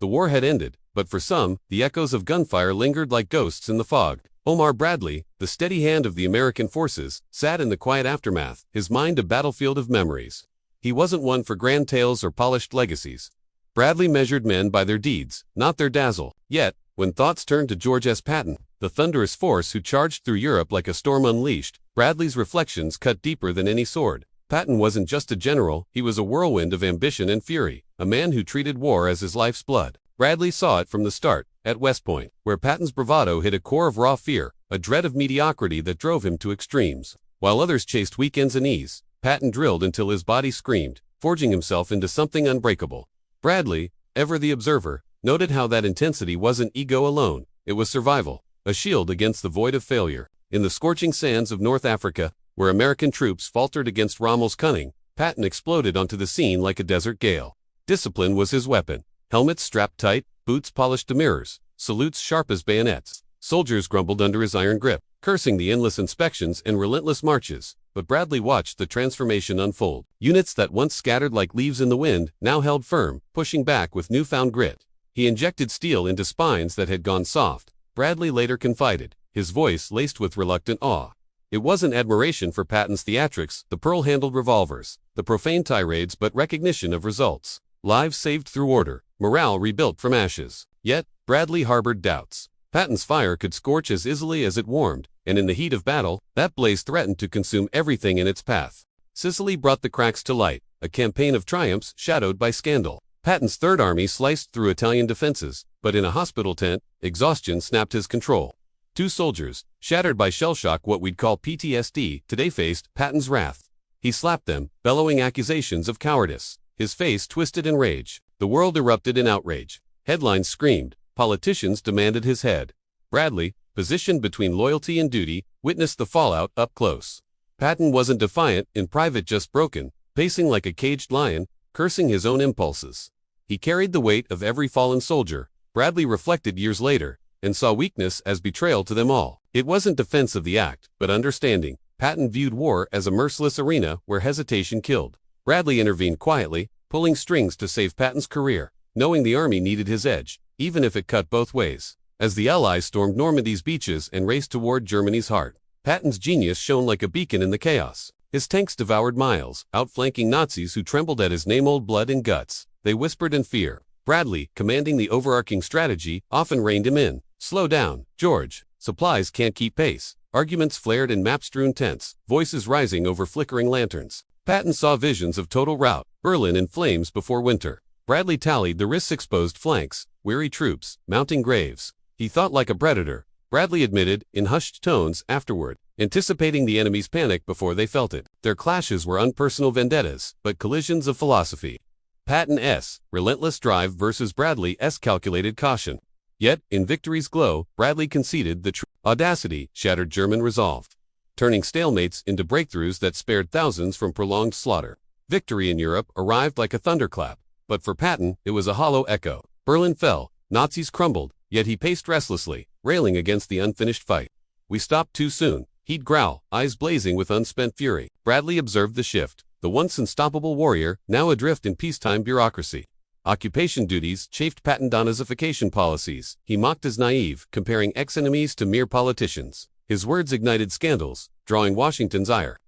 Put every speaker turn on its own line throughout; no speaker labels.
The war had ended, but for some, the echoes of gunfire lingered like ghosts in the fog. Omar Bradley, the steady hand of the American forces, sat in the quiet aftermath, his mind a battlefield of memories. He wasn't one for grand tales or polished legacies. Bradley measured men by their deeds, not their dazzle. Yet, when thoughts turned to George S. Patton, the thunderous force who charged through Europe like a storm unleashed, Bradley's reflections cut deeper than any sword. Patton wasn't just a general, he was a whirlwind of ambition and fury, a man who treated war as his life's blood. Bradley saw it from the start, at West Point, where Patton's bravado hit a core of raw fear, a dread of mediocrity that drove him to extremes. While others chased weekends and ease, Patton drilled until his body screamed, forging himself into something unbreakable. Bradley, ever the observer, noted how that intensity wasn't ego alone, it was survival, a shield against the void of failure. In the scorching sands of North Africa, where American troops faltered against Rommel's cunning, Patton exploded onto the scene like a desert gale. Discipline was his weapon. Helmets strapped tight, boots polished to mirrors, salutes sharp as bayonets. Soldiers grumbled under his iron grip, cursing the endless inspections and relentless marches. But Bradley watched the transformation unfold. Units that once scattered like leaves in the wind now held firm, pushing back with newfound grit. He injected steel into spines that had gone soft, Bradley later confided, his voice laced with reluctant awe. It wasn't admiration for Patton's theatrics, the pearl-handled revolvers, the profane tirades, but recognition of results. Lives saved through order, morale rebuilt from ashes. Yet, Bradley harbored doubts. Patton's fire could scorch as easily as it warmed, and in the heat of battle, that blaze threatened to consume everything in its path. Sicily brought the cracks to light, a campaign of triumphs shadowed by scandal. Patton's Third Army sliced through Italian defenses, but in a hospital tent, exhaustion snapped his control. Two soldiers, shattered by shell shock, what we'd call PTSD, today faced Patton's wrath. He slapped them, bellowing accusations of cowardice. His face twisted in rage. The world erupted in outrage. Headlines screamed. Politicians demanded his head. Bradley, positioned between loyalty and duty, witnessed the fallout up close. Patton wasn't defiant, in private just broken, pacing like a caged lion, cursing his own impulses. He carried the weight of every fallen soldier, Bradley reflected years later, and saw weakness as betrayal to them all. It wasn't defense of the act, but understanding. Patton viewed war as a merciless arena where hesitation killed. Bradley intervened quietly, pulling strings to save Patton's career, knowing the army needed his edge, even if it cut both ways. As the Allies stormed Normandy's beaches and raced toward Germany's heart, Patton's genius shone like a beacon in the chaos. His tanks devoured miles, outflanking Nazis who trembled at his name. Old blood and guts. They whispered in fear. Bradley, commanding the overarching strategy, often reined him in. Slow down, George. Supplies can't keep pace. Arguments flared in map-strewn tents, voices rising over flickering lanterns. Patton saw visions of total rout, Berlin in flames before winter. Bradley tallied the risks: exposed flanks, weary troops, mounting graves. He thought like a predator, Bradley admitted, in hushed tones afterward, anticipating the enemy's panic before they felt it. Their clashes were unpersonal vendettas, but collisions of philosophy. Patton's relentless drive versus Bradley's calculated caution. Yet, in victory's glow, Bradley conceded the true audacity shattered German resolve, turning stalemates into breakthroughs that spared thousands from prolonged slaughter. Victory in Europe arrived like a thunderclap, but for Patton, it was a hollow echo. Berlin fell, Nazis crumbled, yet he paced restlessly, railing against the unfinished fight. We stopped too soon, he'd growl, eyes blazing with unspent fury. Bradley observed the shift, the once unstoppable warrior, now adrift in peacetime bureaucracy. Occupation duties chafed Patton's Nazification policies. He mocked as naive, comparing ex-enemies to mere politicians. His words ignited scandals, drawing Washington's ire.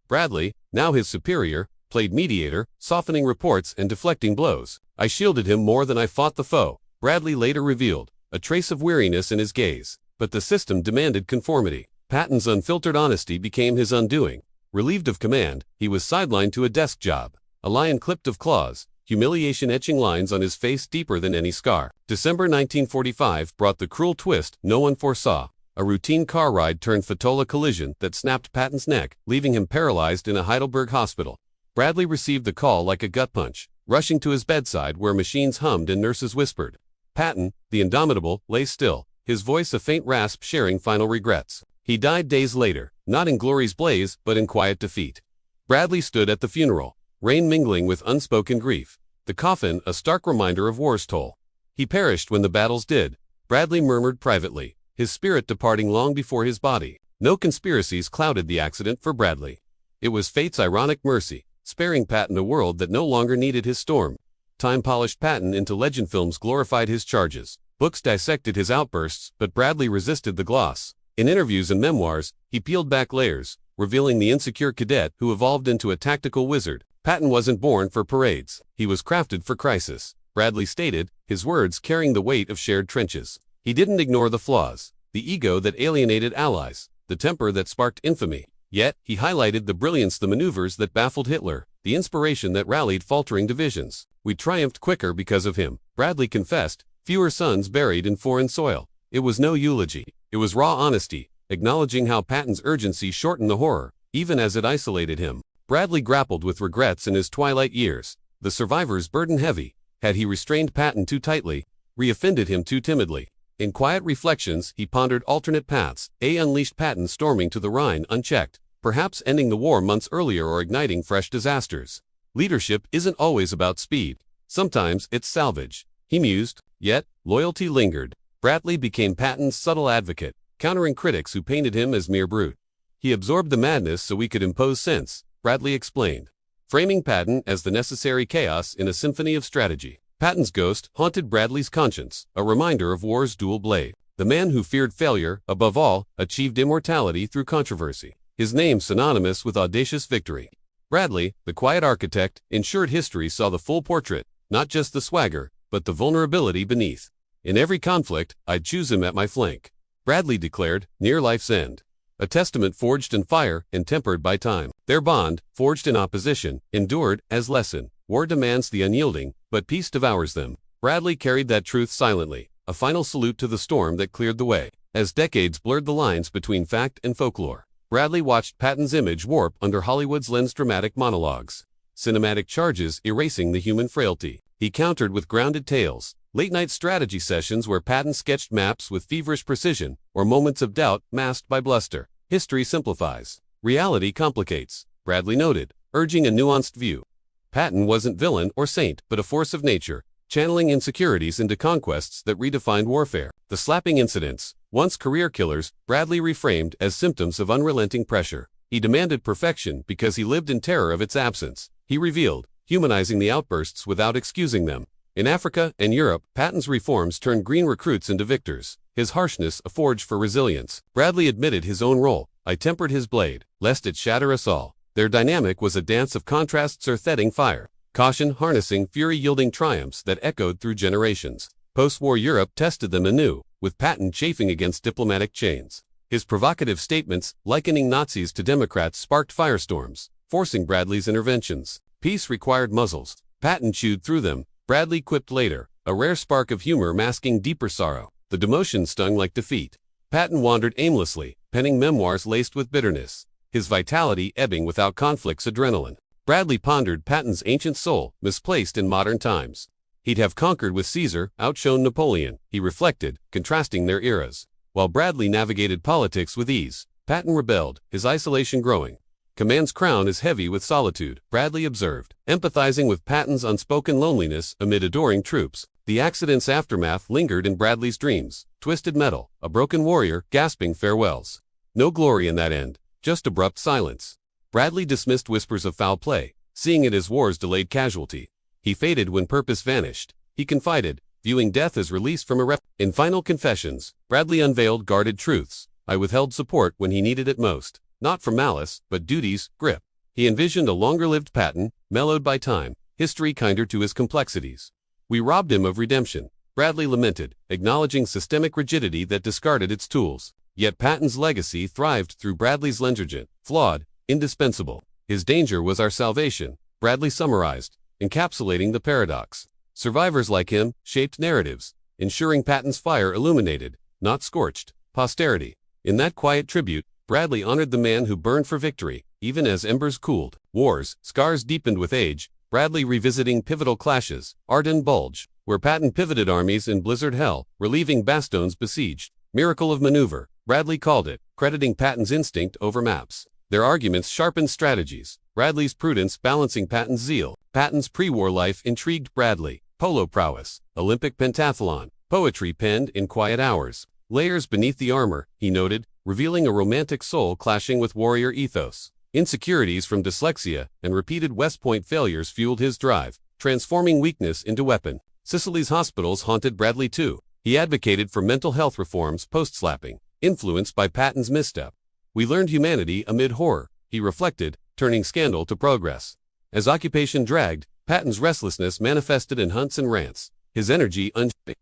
Bradley, now his superior, played mediator, softening reports and deflecting blows. I shielded him more than I fought the foe, Bradley later revealed, a trace of weariness in his gaze. But the system demanded conformity. Patton's unfiltered honesty became his undoing. Relieved of command, he was sidelined to a desk job. A lion clipped of claws, humiliation etching lines on his face deeper than any scar. December 1945 brought the cruel twist no one foresaw. A routine car ride turned fatal, a collision that snapped Patton's neck, leaving him paralyzed in a Heidelberg hospital. Bradley received the call like a gut punch, rushing to his bedside where machines hummed and nurses whispered. Patton, the indomitable, lay still, his voice a faint rasp, sharing final regrets. He died days later, not in glory's blaze, but in quiet defeat. Bradley stood at the funeral, rain mingling with unspoken grief. The coffin, a stark reminder of war's toll. He perished when the battles did, Bradley murmured privately, his spirit departing long before his body. No conspiracies clouded the accident for Bradley. It was fate's ironic mercy, sparing Patton a world that no longer needed his storm. time-polished Patton into legend. Films glorified his charges. Books dissected his outbursts, but Bradley resisted the gloss. In interviews and memoirs, he peeled back layers, revealing the insecure cadet who evolved into a tactical wizard. Patton wasn't born for parades. He was crafted for crisis, Bradley stated, his words carrying the weight of shared trenches. He didn't ignore the flaws, the ego that alienated allies, the temper that sparked infamy. Yet, he highlighted the brilliance, the maneuvers that baffled Hitler, the inspiration that rallied faltering divisions. We triumphed quicker because of him, Bradley confessed, fewer sons buried in foreign soil. It was no eulogy. It was raw honesty, acknowledging how Patton's urgency shortened the horror, even as it isolated him. Bradley grappled with regrets in his twilight years. The survivor's burden heavy. Had he restrained Patton too tightly, reoffended him too timidly? In quiet reflections, he pondered alternate paths. Unleashed Patton storming to the Rhine unchecked, perhaps ending the war months earlier or igniting fresh disasters. Leadership isn't always about speed. Sometimes it's salvage, he mused. Yet, loyalty lingered. Bradley became Patton's subtle advocate, countering critics who painted him as mere brute. He absorbed the madness so we could impose sense, Bradley explained, framing Patton as the necessary chaos in a symphony of strategy. Patton's ghost haunted Bradley's conscience, a reminder of war's dual blade. The man who feared failure, above all, achieved immortality through controversy. His name synonymous with audacious victory. Bradley, the quiet architect, ensured history saw the full portrait, not just the swagger, but the vulnerability beneath. In every conflict, I'd choose him at my flank, Bradley declared, near life's end. A testament forged in fire and tempered by time. Their bond, forged in opposition, endured as lesson. War demands the unyielding, but peace devours them. Bradley carried that truth silently, a final salute to the storm that cleared the way. As decades blurred the lines between fact and folklore, Bradley watched Patton's image warp under Hollywood's lens, dramatic monologues, cinematic charges erasing the human frailty. He countered with grounded tales, late-night strategy sessions where Patton sketched maps with feverish precision, or moments of doubt masked by bluster. History simplifies. Reality complicates, Bradley noted, urging a nuanced view. Patton wasn't villain or saint, but a force of nature, channeling insecurities into conquests that redefined warfare. The slapping incidents, once career killers, Bradley reframed as symptoms of unrelenting pressure. He demanded perfection because he lived in terror of its absence. He revealed, humanizing the outbursts without excusing them. In Africa and Europe, Patton's reforms turned green recruits into victors, his harshness a forge for resilience. Bradley admitted his own role. I tempered his blade, lest it shatter us all. Their dynamic was a dance of contrasts, earth-setting fire, caution harnessing fury, yielding triumphs that echoed through generations. Post-war Europe tested them anew, with Patton chafing against diplomatic chains. His provocative statements, likening Nazis to Democrats, sparked firestorms, forcing Bradley's interventions. Peace required muzzles. Patton chewed through them, Bradley quipped later, a rare spark of humor masking deeper sorrow. The demotion stung like defeat. Patton wandered aimlessly, penning memoirs laced with bitterness, his vitality ebbing without conflict's adrenaline. Bradley pondered Patton's ancient soul, misplaced in modern times. He'd have conquered with Caesar, outshone Napoleon, he reflected, contrasting their eras. While Bradley navigated politics with ease, Patton rebelled, his isolation growing. Command's crown is heavy with solitude, Bradley observed, empathizing with Patton's unspoken loneliness amid adoring troops. The accident's aftermath lingered in Bradley's dreams, twisted metal, a broken warrior, gasping farewells. No glory in that end, just abrupt silence. Bradley dismissed whispers of foul play, seeing it as war's delayed casualty. He faded when purpose vanished, he confided, viewing death as release from a In final confessions, Bradley unveiled guarded truths. I withheld support when he needed it most. Not from malice, but duty's grip. He envisioned a longer-lived Patton, mellowed by time, history kinder to his complexities. We robbed him of redemption, Bradley lamented, acknowledging systemic rigidity that discarded its tools. Yet Patton's legacy thrived through Bradley's lendergent, flawed, indispensable. His danger was our salvation, Bradley summarized, encapsulating the paradox. Survivors like him shaped narratives, ensuring Patton's fire illuminated, not scorched, posterity. In that quiet tribute, Bradley honored the man who burned for victory, even as embers cooled. Wars, scars deepened with age, Bradley revisiting pivotal clashes, Ardennes Bulge, where Patton pivoted armies in blizzard hell, relieving bastions besieged. Miracle of maneuver, Bradley called it, crediting Patton's instinct over maps. Their arguments sharpened strategies, Bradley's prudence balancing Patton's zeal. Patton's pre-war life intrigued Bradley. Polo prowess, Olympic pentathlon, poetry penned in quiet hours. Layers beneath the armor, he noted, revealing a romantic soul clashing with warrior ethos. Insecurities from dyslexia and repeated West Point failures fueled his drive, transforming weakness into weapon. Sicily's hospitals haunted Bradley too. He advocated for mental health reforms post-slapping, influenced by Patton's misstep. We learned humanity amid horror, he reflected, turning scandal to progress. As occupation dragged, Patton's restlessness manifested in hunts and rants. His energy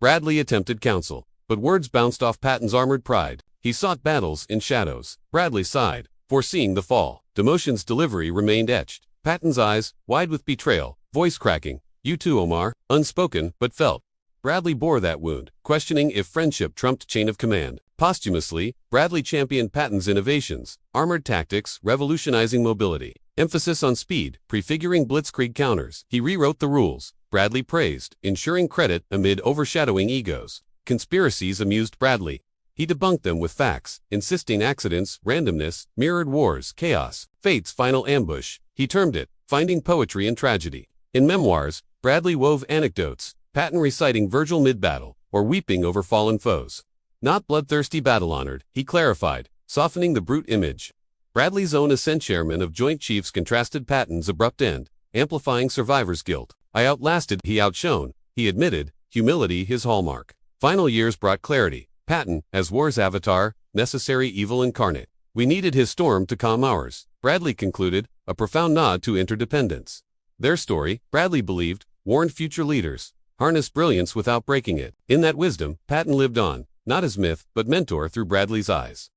Bradley attempted counsel, but words bounced off Patton's armored pride. He sought battles in shadows. Bradley sighed, foreseeing the fall. Demotion's delivery remained etched. Patton's eyes, wide with betrayal, voice cracking. You too, Omar, unspoken but felt. Bradley bore that wound, questioning if friendship trumped chain of command. Posthumously, Bradley championed Patton's innovations, armored tactics, revolutionizing mobility, emphasis on speed, prefiguring blitzkrieg counters. He rewrote the rules, Bradley praised, ensuring credit amid overshadowing egos. Conspiracies amused Bradley. He debunked them with facts, insisting accidents, randomness, mirrored wars, chaos, fate's final ambush. He termed it, finding poetry in tragedy. In memoirs, Bradley wove anecdotes, Patton reciting Virgil mid-battle, or weeping over fallen foes. Not bloodthirsty battle-honored, he clarified, softening the brute image. Bradley's own ascent chairman of Joint Chiefs contrasted Patton's abrupt end, amplifying survivor's guilt. I outlasted, he outshone, he admitted, humility his hallmark. Final years brought clarity. Patton, as war's avatar, necessary evil incarnate. We needed his storm to calm ours, Bradley concluded, a profound nod to interdependence. Their story, Bradley believed, warned future leaders, harnessed brilliance without breaking it. In that wisdom, Patton lived on, not as myth, but mentor through Bradley's eyes.